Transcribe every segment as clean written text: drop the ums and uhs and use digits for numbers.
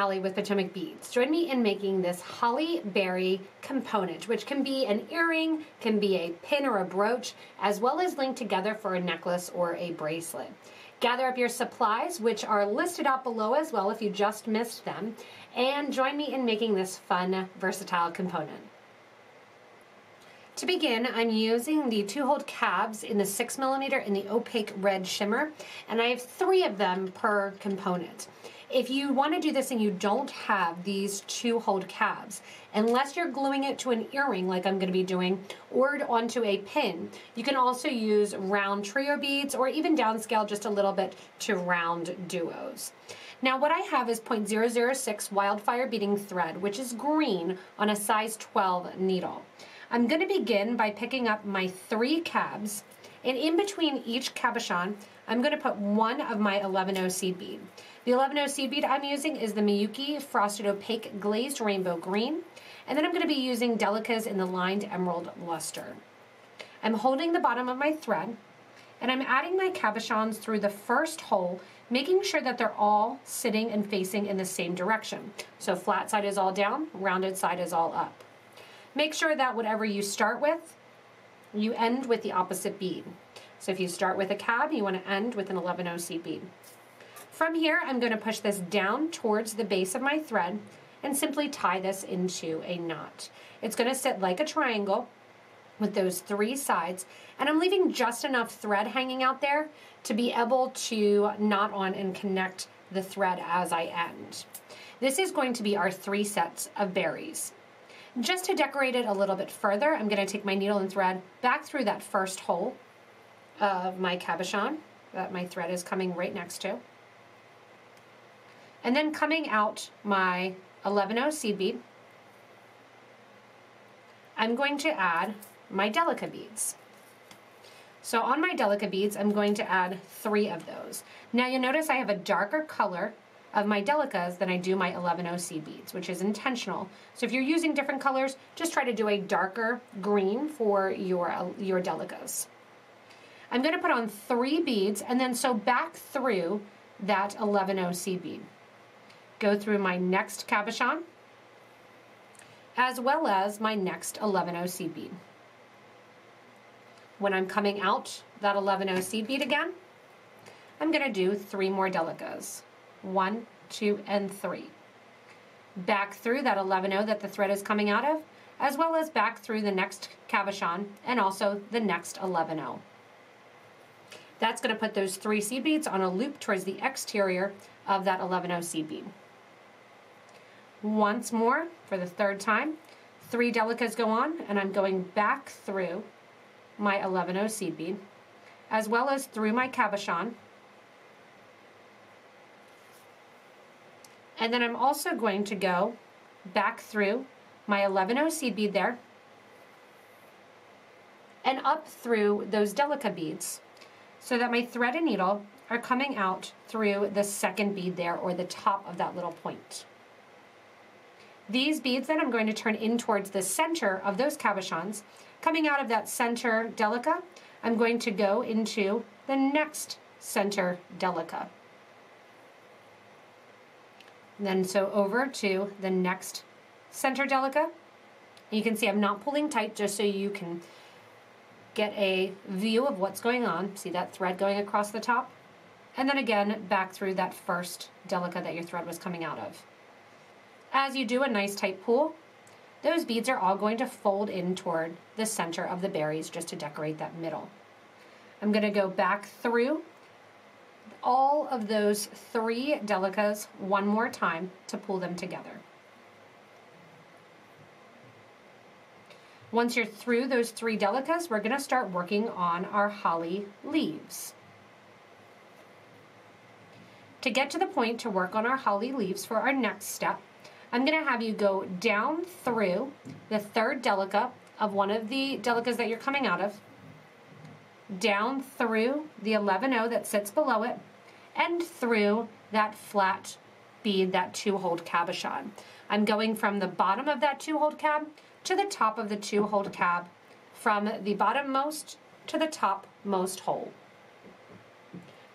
Allie with Potomac Beads. Join me in making this holly berry component, which can be an earring, can be a pin or a brooch, as well as linked together for a necklace or a bracelet. Gather up your supplies, which are listed out below as well if you just missed them, and join me in making this fun, versatile component. To begin, I'm using the 2-hold cabs in the 6mm in the Opaque red shimmer, and I have 3 of them per component. If you want to do this and you don't have these 2-hold cabs, unless you're gluing it to an earring like I'm going to be doing, or onto a pin, you can also use round trio beads or even downscale just a little bit to round duos. Now what I have is 0.006 wildfire beading thread, which is green on a size 12 needle. I'm going to begin by picking up my 3 cabs, and in between each cabochon, I'm going to put one of my 11-0 seed bead. The 11-0 seed bead I'm using is the Miyuki Frosted Opaque Glazed Rainbow Green, and then I'm going to be using Delicas in the Lined Emerald Luster. I'm holding the bottom of my thread, and I'm adding my cabochons through the first hole, making sure that they're all sitting and facing in the same direction. So flat side is all down, rounded side is all up. Make sure that whatever you start with, you end with the opposite bead. So if you start with a cab, you want to end with an 11-0 seed bead. From here, I'm going to push this down towards the base of my thread and simply tie this into a knot. It's going to sit like a triangle with those 3 sides, and I'm leaving just enough thread hanging out there to be able to knot on and connect the thread as I end. This is going to be our 3 sets of berries. Just to decorate it a little bit further, I'm going to take my needle and thread back through that first hole of my cabochon that my thread is coming right next to. And then coming out my 11-0 seed bead, I'm going to add my Delica beads. So on my Delica beads, I'm going to add 3 of those. Now you'll notice I have a darker color of my Delicas than I do my 11-0 seed beads, which is intentional. So if you're using different colors, just try to do a darker green for your Delicas. I'm going to put on 3 beads and then sew back through that 11-0 seed bead. Go through my next cabochon, as well as my next 11-0 seed bead. When I'm coming out that 11-0 seed bead again, I'm going to do 3 more Delicas. 1, 2, and 3. Back through that 11-0 that the thread is coming out of, as well as back through the next cabochon and also the next 11-0. That's going to put those 3 seed beads on a loop towards the exterior of that 11-0 seed bead. Once more, for the 3rd time, 3 Delicas go on, and I'm going back through my 11-0 seed bead, as well as through my cabochon. And then I'm also going to go back through my 11-0 seed bead there and up through those Delica beads so that my thread and needle are coming out through the 2nd bead there, or the top of that little point. These beads then I'm going to turn in towards the center of those cabochons. Coming out of that center Delica, I'm going to go into the next center Delica. Then sew over to the next center Delica. You can see I'm not pulling tight, just so you can get a view of what's going on. See that thread going across the top? And then again back through that first Delica that your thread was coming out of. As you do a nice tight pull, those beads are all going to fold in toward the center of the berries just to decorate that middle. I'm going to go back through all of those 3 Delicas one more time to pull them together. Once you're through those 3 Delicas, we're going to start working on our holly leaves. To get to the point to work on our holly leaves for our next step, I'm going to have you go down through the 3rd Delica of one of the Delicas that you're coming out of, down through the 11-0 that sits below it, and through that flat bead, that 2-hold cabochon. I'm going from the bottom of that 2-hold cab to the top of the 2-hold cab, from the bottommost to the topmost hole.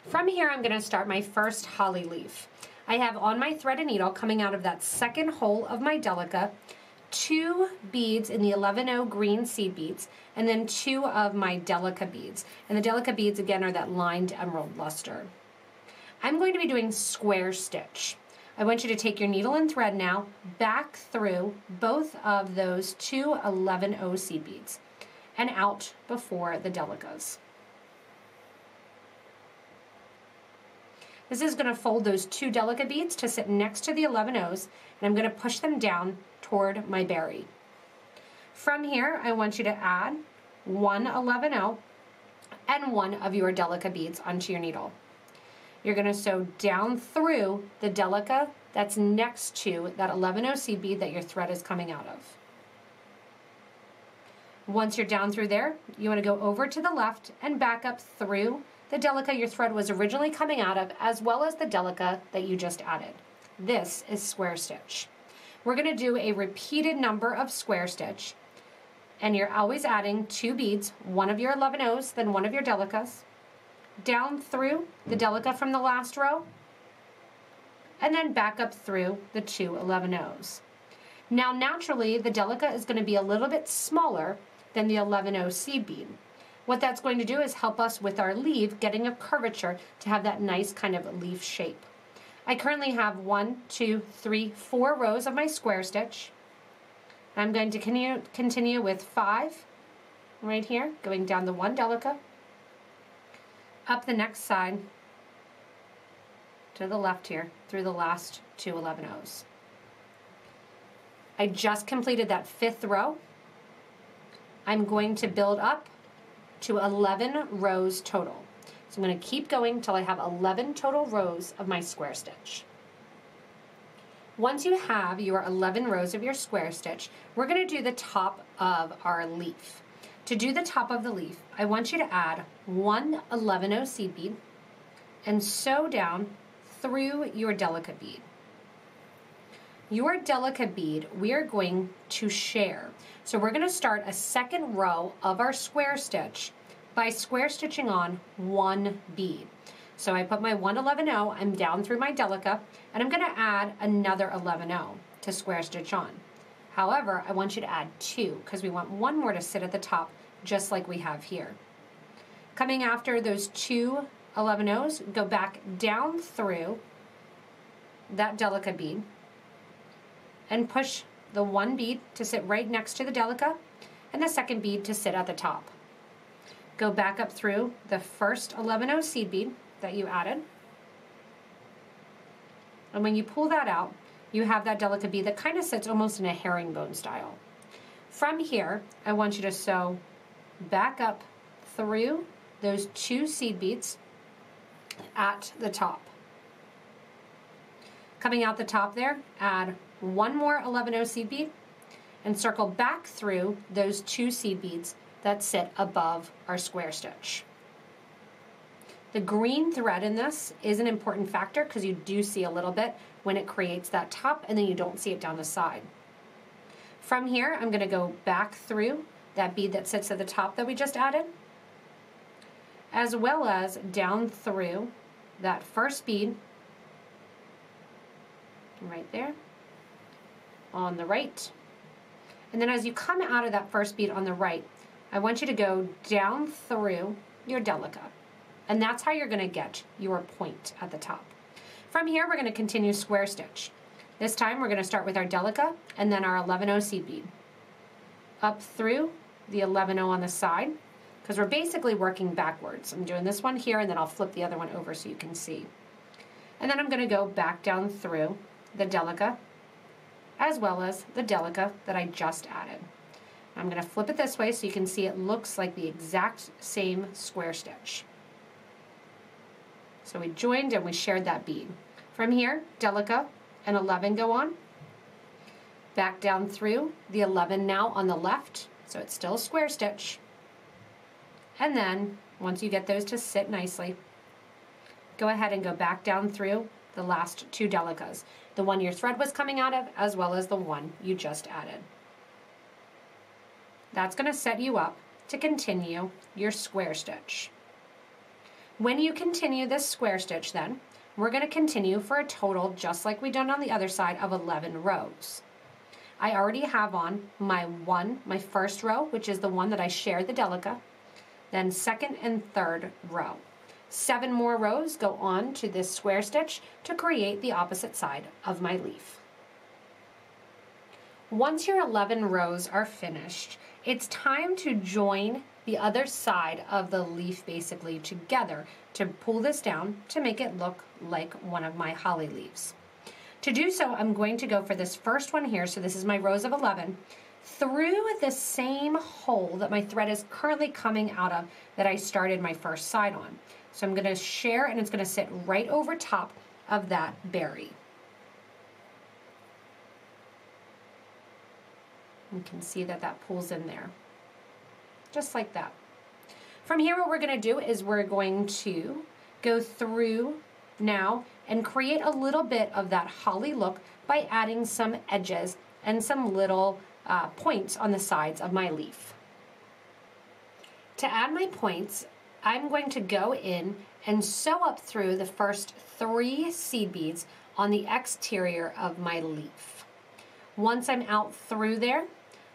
From here, I'm going to start my first holly leaf. I have on my thread and needle, coming out of that second hole of my Delica, 2 beads in the 11-0 green seed beads, and then 2 of my Delica beads. And the Delica beads, again, are that lined emerald luster. I'm going to be doing square stitch. I want you to take your needle and thread now, back through both of those 2 11-0 seed beads and out before the Delicas. This is going to fold those 2 Delica beads to sit next to the 11-0s, and I'm going to push them down toward my berry. From here, I want you to add 1 11-0 and 1 of your Delica beads onto your needle. You're going to sew down through the Delica that's next to that 11-0 seed bead that your thread is coming out of. Once you're down through there, you want to go over to the left and back up through the Delica your thread was originally coming out of, as well as the Delica that you just added. This is square stitch. We're going to do a repeated number of square stitch, and you're always adding 2 beads, 1 of your 11-0s, then 1 of your Delicas, down through the Delica from the last row, and then back up through the 2 11-0s. Now naturally, the Delica is going to be a little bit smaller than the 11-0 seed bead. What that's going to do is help us with our leaf getting a curvature to have that nice kind of leaf shape. I currently have 1, 2, 3, 4 rows of my square stitch. I'm going to continue with 5 right here, going down the 1 Delica, up the next side to the left here through the last 2 11-0s. I just completed that 5th row. I'm going to build up to 11 rows total. So I'm going to keep going till I have 11 total rows of my square stitch. Once you have your 11 rows of your square stitch, we're going to do the top of our leaf. To do the top of the leaf, I want you to add 1 11-0 seed bead and sew down through your Delica bead. Your Delica bead, we are going to share. So we're going to start a second row of our square stitch by square stitching on 1 bead. So I put my 1 11-0, I'm down through my Delica, and I'm going to add another 11-0 to square stitch on. However, I want you to add 2 because we want 1 more to sit at the top just like we have here. Coming after those 2 11-0s, go back down through that Delica bead and push the 1 bead to sit right next to the Delica and the 2nd bead to sit at the top. Go back up through the first 11-0 seed bead that you added, and when you pull that out, you have that Delica bead that kind of sits almost in a herringbone style. From here, I want you to sew back up through those 2 seed beads at the top. Coming out the top there, add 1 more 11-0 seed bead and circle back through those 2 seed beads that sit above our square stitch. The green thread in this is an important factor because you do see a little bit when it creates that top and then you don't see it down the side. From here, I'm going to go back through that bead that sits at the top that we just added, as well as down through that first bead right there on the right. And then as you come out of that first bead on the right, I want you to go down through your Delica. And that's how you're going to get your point at the top. From here, we're going to continue square stitch. This time, we're going to start with our Delica and then our 11-0 seed bead. Up through the 11-0 on the side, because we're basically working backwards. I'm doing this one here, and then I'll flip the other one over so you can see. And then I'm going to go back down through the Delica, as well as the Delica that I just added. I'm going to flip it this way so you can see it looks like the exact same square stitch. So we joined and we shared that bead. From here, Delica and 11 go on. Back down through the 11 now on the left, so it's still a square stitch. And then, once you get those to sit nicely, go ahead and go back down through the last 2 Delicas, the one your thread was coming out of, as well as the one you just added. That's going to set you up to continue your square stitch. When you continue this square stitch then, we're going to continue for a total, just like we done on the other side, of 11 rows. I already have on my first row, which is the one that I shared the Delica, then second and third row. 7 more rows go on to this square stitch to create the opposite side of my leaf. Once your 11 rows are finished, it's time to join the other side of the leaf basically together to pull this down to make it look like one of my holly leaves. To do so, I'm going to go for this first one here, so this is my rows of 11, through the same hole that my thread is currently coming out of that I started my first side on. So I'm going to share, and it's going to sit right over top of that berry. You can see that that pulls in there, just like that. From here, what we're going to do is we're going to go through now and create a little bit of that holly look by adding some edges and some little points on the sides of my leaf. To add my points, I'm going to go in and sew up through the first 3 seed beads on the exterior of my leaf. Once I'm out through there,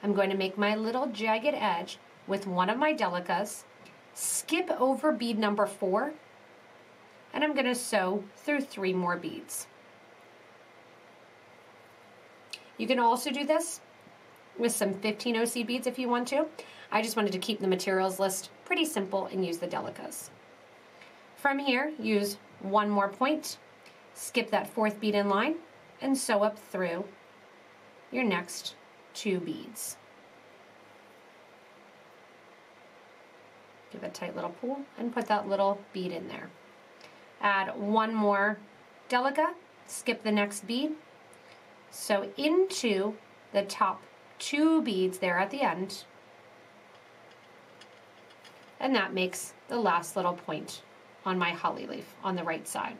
I'm going to make my little jagged edge with one of my Delicas, skip over bead number 4, and I'm going to sew through 3 more beads. You can also do this with some 15 seed beads if you want to. I just wanted to keep the materials list pretty simple and use the Delicas. From here, use 1 more point, skip that 4th bead in line, and sew up through your next 2 beads. Give a tight little pull and put that little bead in there. Add 1 more Delica, skip the next bead, sew into the top 2 beads there at the end, and that makes the last little point on my holly leaf on the right side.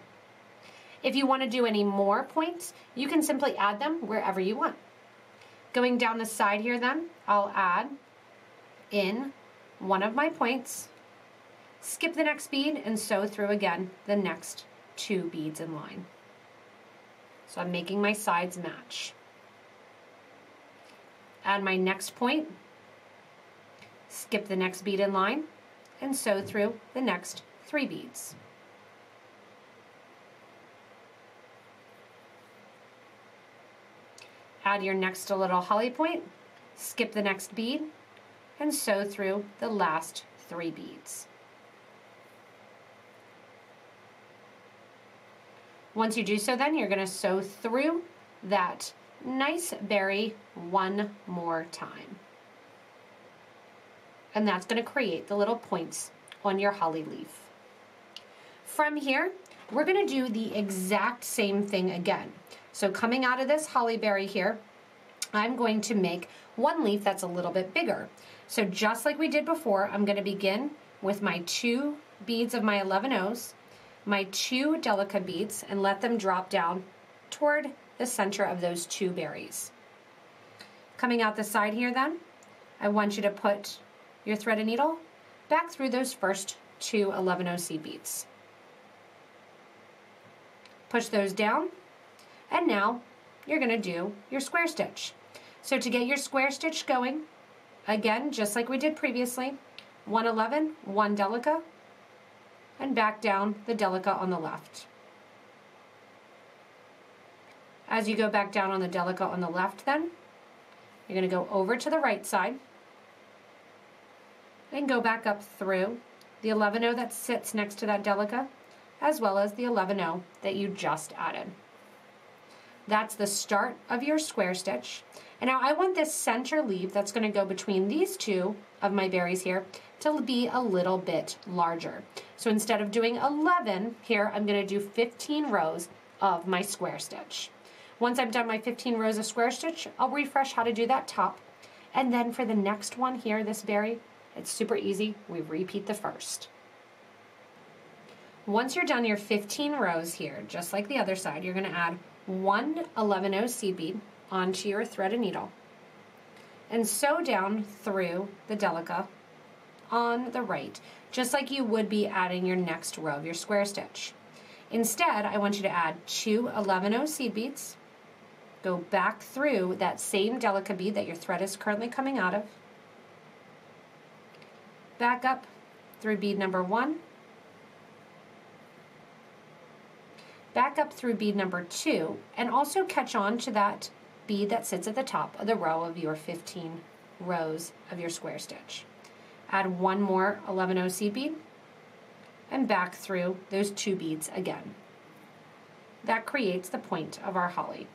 If you want to do any more points, you can simply add them wherever you want. Going down the side here then, I'll add in 1 of my points, skip the next bead, and sew through again the next 2 beads in line. So I'm making my sides match. Add my next point, skip the next bead in line, and sew through the next 3 beads. Add your next little holly point, skip the next bead, and sew through the last 3 beads. Once you do so, then you're going to sew through that nice berry 1 more time. And that's going to create the little points on your holly leaf. From here, we're going to do the exact same thing again. So coming out of this holly berry here, I'm going to make 1 leaf that's a little bit bigger. So just like we did before, I'm going to begin with my 2 beads of my 11 O's, my 2 Delica beads, and let them drop down toward the center of those 2 berries. Coming out the side here then, I want you to put your thread and needle back through those first 2 11 seed beads. Push those down, and now you're going to do your square stitch. So to get your square stitch going, again, just like we did previously, 1 11, 1 Delica, and back down the Delica on the left. As you go back down on the Delica on the left then, you're going to go over to the right side and go back up through the 11 that sits next to that Delica, as well as the 11 that you just added. That's the start of your square stitch. And now I want this center leaf that's going to go between these 2 of my berries here to be a little bit larger. So instead of doing 11 here, I'm going to do 15 rows of my square stitch. Once I've done my 15 rows of square stitch, I'll refresh how to do that top. And then for the next one here, this berry, it's super easy. We repeat the first. Once you're done your 15 rows here, just like the other side, you're going to add 1 11 seed bead onto your thread and needle and sew down through the Delica on the right, just like you would be adding your next row of your square stitch. Instead, I want you to add 2 11-0 seed beads, go back through that same Delica bead that your thread is currently coming out of, back up through bead number 1, back up through bead number 2, and also catch on to that bead that sits at the top of the row of your 15 rows of your square stitch. Add 1 more 11-0 seed bead, and back through those 2 beads again. That creates the point of our holly.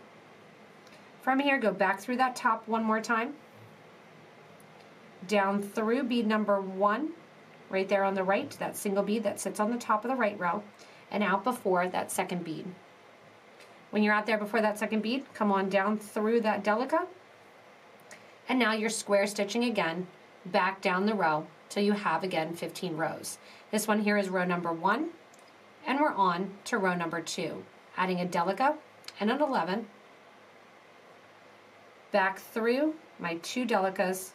From here, go back through that top one more time, down through bead number 1, right there on the right, that single bead that sits on the top of the right row, and out before that second bead. When you're out there before that second bead, come on down through that Delica, and now you're square stitching again, back down the row till you have again 15 rows. This one here is row number 1, and we're on to row number 2, adding a Delica and an 11, back through my 2 Delicas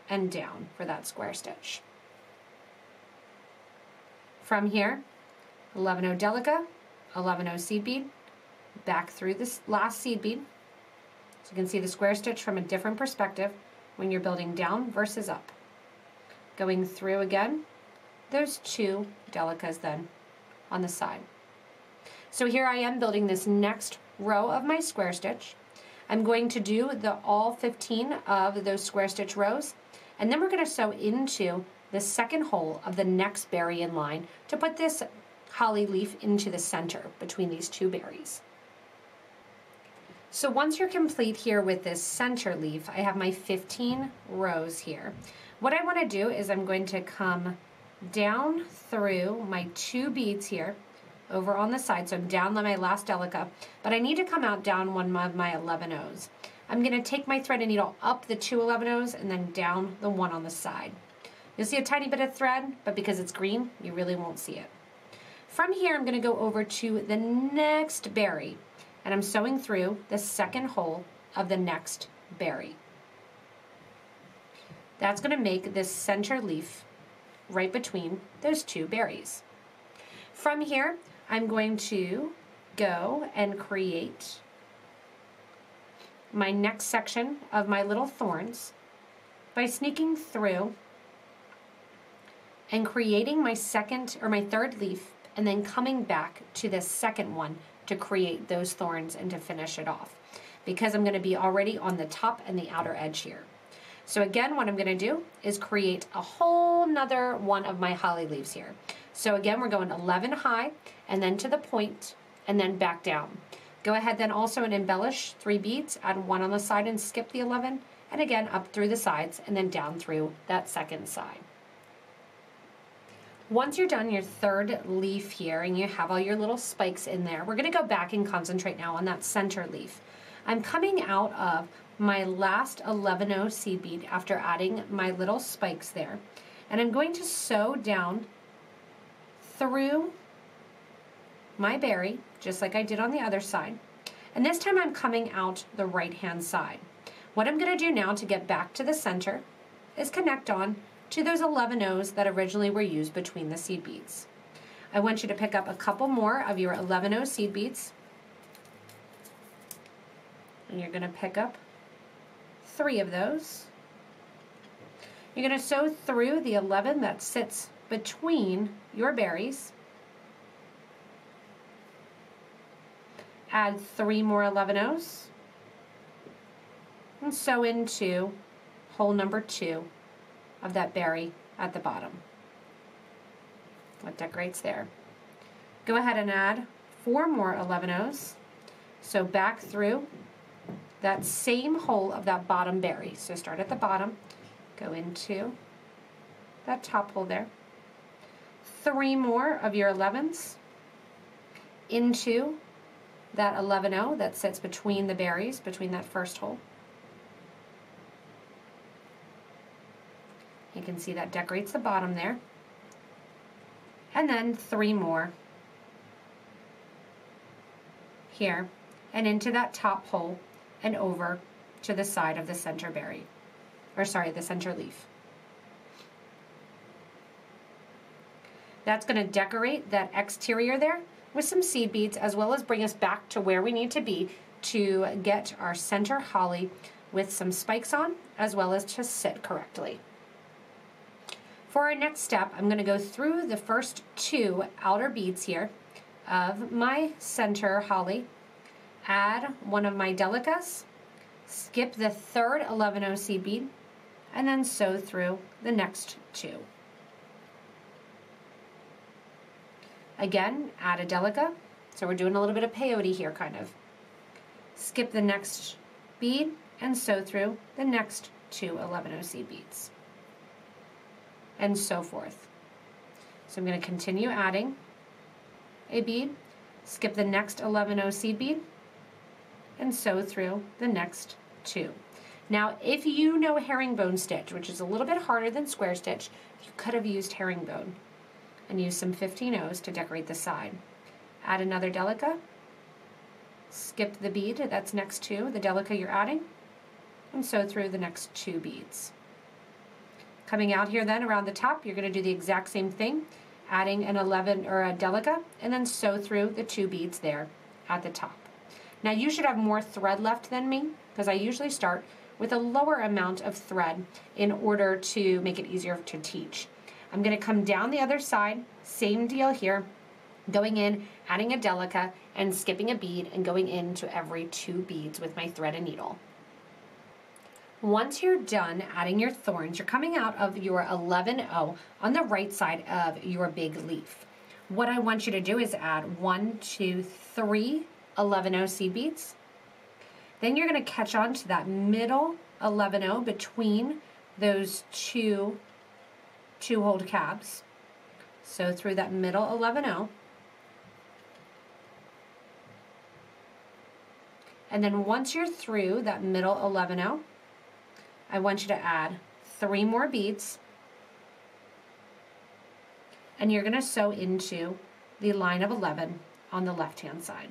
and down for that square stitch. From here, 11-0 Delica, 11-0 seed bead, back through this last seed bead. So you can see the square stitch from a different perspective when you're building down versus up. Going through again, those 2 Delicas then on the side. So here I am building this next row of my square stitch. I'm going to do all 15 of those square stitch rows, and then we're going to sew into the second hole of the next berry in line to put this holly leaf into the center between these 2 berries. So once you're complete here with this center leaf, I have my 15 rows here. What I want to do is I'm going to come down through my 2 beads here over on the side. So I'm down my last Delica, but I need to come out down one of my 11-0s. I'm going to take my thread and needle up the 2 11-0s and then down the one on the side. You'll see a tiny bit of thread, but because it's green, you really won't see it. From here, I'm going to go over to the next berry, and I'm sewing through the second hole of the next berry. That's going to make this center leaf right between those 2 berries. From here, I'm going to go and create my next section of my little thorns by sneaking through and creating my second or my third leaf, and then coming back to the second one to create those thorns and to finish it off, because I'm going to be already on the top and the outer edge here. So again, what I'm going to do is create a whole nother one of my holly leaves here. So again, we're going 11 high and then to the point and then back down. Go ahead then also and embellish 3 beads, add 1 on the side and skip the 11, and again up through the sides and then down through that second side. Once you're done your third leaf here and you have all your little spikes in there, we're going to go back and concentrate now on that center leaf. I'm coming out of my last 11-0 seed bead after adding my little spikes there, and I'm going to sew down through my berry just like I did on the other side, and this time I'm coming out the right hand side. What I'm going to do now to get back to the center is connect on to those 11-0s that originally were used between the seed beads. I want you to pick up a couple more of your 11-0 seed beads, and you're going to pick up 3 of those. You're going to sew through the 11 that sits between your berries. Add 3 more 11-0s and sew into hole number 2 of that berry at the bottom. What decorates there. Go ahead and add 4 more 11-0s. So back through that same hole of that bottom berry. So start at the bottom, go into that top hole there. 3 more of your 11s into that 11-0 that sits between the berries, between that first hole. You can see that decorates the bottom there. And then 3 more here and into that top hole and over to the side of the center berry, or sorry, the center leaf. That's going to decorate that exterior there with some seed beads, as well as bring us back to where we need to be to get our center holly with some spikes on, as well as to sit correctly. For our next step, I'm going to go through the first 2 outer beads here of my center holly, add one of my Delicas, skip the third 11-0 seed bead, and then sew through the next 2. Again, add a Delica, so we're doing a little bit of peyote here kind of. Skip the next bead and sew through the next 2 11-0 seed beads, and so forth. So I'm going to continue adding a bead, skip the next 11-0 seed bead, and sew through the next 2. Now, if you know herringbone stitch, which is a little bit harder than square stitch, you could have used herringbone and use some 15-0s to decorate the side. Add another Delica, skip the bead that's next to the Delica you're adding, and sew through the next 2 beads. Coming out here then around the top, you're going to do the exact same thing, adding an 11 or a Delica, and then sew through the 2 beads there at the top. Now you should have more thread left than me, because I usually start with a lower amount of thread in order to make it easier to teach. I'm going to come down the other side, same deal here, going in, adding a Delica, and skipping a bead, and going into every 2 beads with my thread and needle. Once you're done adding your thorns, you're coming out of your 11-0 on the right side of your big leaf. What I want you to do is add 1, 2, 3 11-0 seed beads. Then you're going to catch on to that middle 11-0 between those 2 hold cabs. So through that middle 11-0. And then once you're through that middle 11-0, I want you to add 3 more beads, and you're going to sew into the line of 11 on the left-hand side.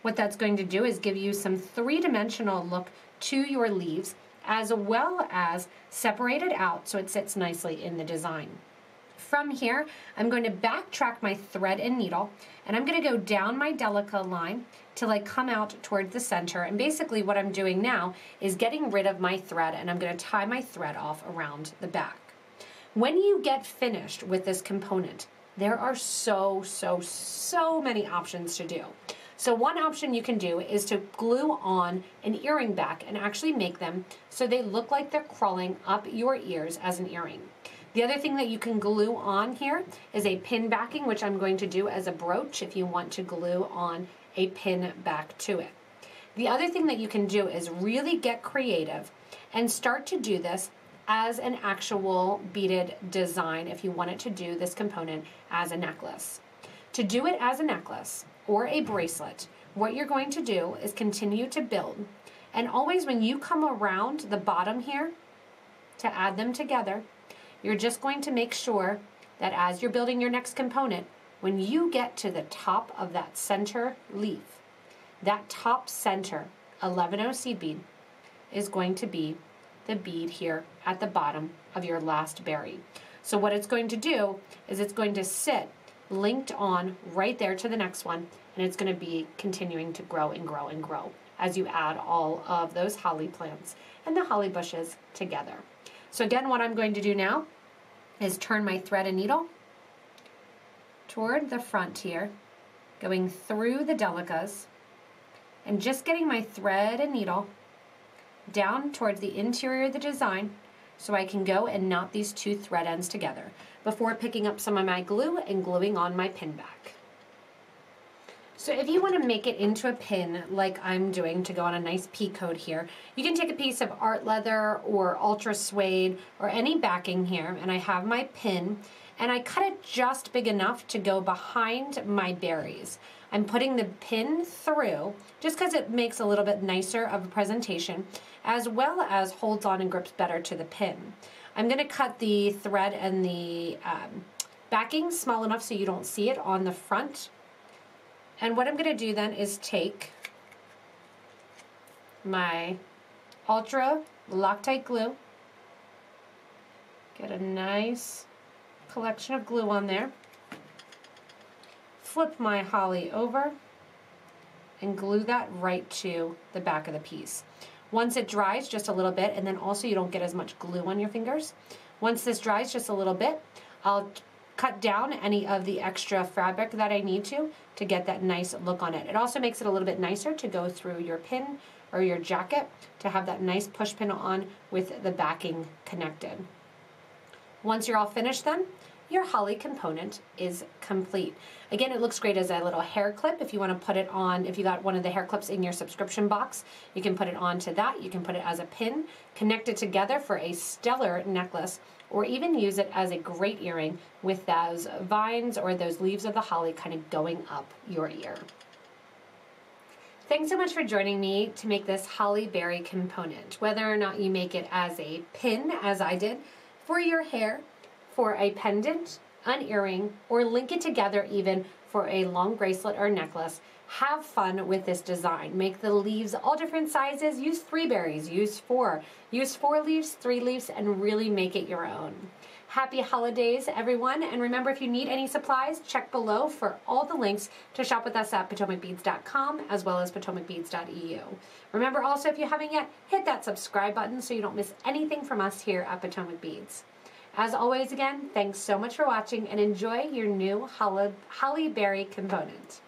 What that's going to do is give you some 3-dimensional look to your leaves, as well as separate it out so it sits nicely in the design. From here, I'm going to backtrack my thread and needle, and I'm going to go down my Delica line till I come out toward the center. And basically what I'm doing now is getting rid of my thread, and I'm going to tie my thread off around the back. When you get finished with this component, there are so many options to do. So one option you can do is to glue on an earring back and actually make them so they look like they're crawling up your ears as an earring. The other thing that you can glue on here is a pin backing, which I'm going to do as a brooch if you want to glue on a pin back to it. The other thing that you can do is really get creative and start to do this as an actual beaded design if you wanted to do this component as a necklace. To do it as a necklace or a bracelet, what you're going to do is continue to build. And always when you come around the bottom here to add them together, you're just going to make sure that as you're building your next component, when you get to the top of that center leaf, that top center 11-0 seed bead is going to be the bead here at the bottom of your last berry. So what it's going to do is it's going to sit linked on right there to the next one, and it's going to be continuing to grow and grow and grow as you add all of those holly plants and the holly bushes together. So again, what I'm going to do now is turn my thread and needle toward the front here, going through the Delicas, and just getting my thread and needle down towards the interior of the design so I can go and knot these 2 thread ends together before picking up some of my glue and gluing on my pin back. So if you want to make it into a pin like I'm doing to go on a nice pea coat here, you can take a piece of art leather or ultra suede or any backing here, and I have my pin, and I cut it just big enough to go behind my berries. I'm putting the pin through just because it makes a little bit nicer of a presentation, as well as holds on and grips better to the pin. I'm going to cut the thread and the backing small enough so you don't see it on the front. And what I'm going to do then is take my Ultra Loctite glue, Get a nice collection of glue on there. Flip my holly over and glue that right to the back of the piece. Once it dries just a little bit, and then also you don't get as much glue on your fingers. Once this dries just a little bit, I'll cut down any of the extra fabric that I need to get that nice look on it. It also makes it a little bit nicer to go through your pin or your jacket to have that nice push pin on with the backing connected. Once you're all finished then, your holly component is complete. Again, it looks great as a little hair clip. If you want to put it on, if you got one of the hair clips in your subscription box, you can put it onto that. You can put it as a pin, connect it together for a stellar necklace, or even use it as a great earring with those vines or those leaves of the holly kind of going up your ear. Thanks so much for joining me to make this holly berry component. Whether or not you make it as a pin, as I did, for your hair, for a pendant, an earring, or link it together even for a long bracelet or necklace, have fun with this design. Make the leaves all different sizes. Use 3 berries, use 4. Use 4 leaves, 3 leaves, and really make it your own. Happy holidays, everyone. And remember, if you need any supplies, check below for all the links to shop with us at PotomacBeads.com as well as PotomacBeads.eu. Remember also, if you haven't yet, hit that subscribe button so you don't miss anything from us here at Potomac Beads. As always, again, thanks so much for watching and enjoy your new holly berry component.